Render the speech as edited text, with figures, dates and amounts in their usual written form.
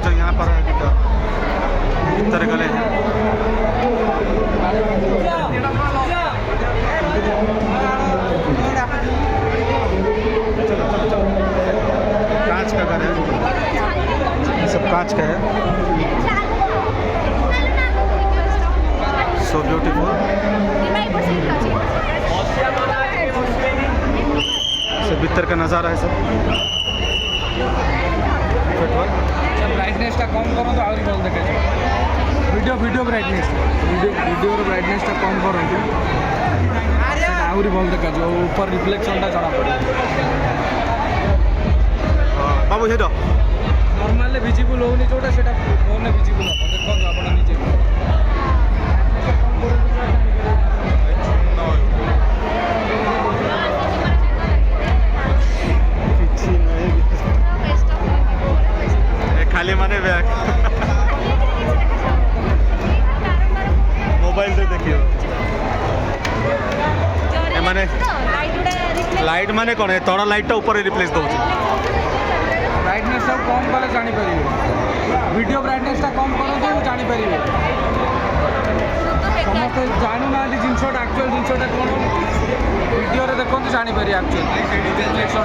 जो यहाँ पर भीतर गले हैं कांच का घर है, सब कांच का है। So beautiful. सब भीतर का नज़ारा है सब। ब्राइटनेसटा कम करो तो आहरी भल देखा वीडियो ब्राइटनेसटा कम करूँ आहरी भल देखा ऊपर रिफ्लेक्शनटा जरा पड़े बाबू हेड नॉर्मल विजिबल होनी जोटा सेटा फोन विजिबल हम देखो आपण निजे खाली माने बैग मोबाइल से देखिए माने लाइट माने कौन है तोड़ा लाइट ऊपर रिप्लेस दो ब्राइटनेस कम कले जापर वीडियो ब्राइटनेस कम करूँ जापर समस्ते जानू ना जिनसा एक्चुअल जिनसा कौन वीडियो देखते जापर एक्चुअल रिफ्लेक्शन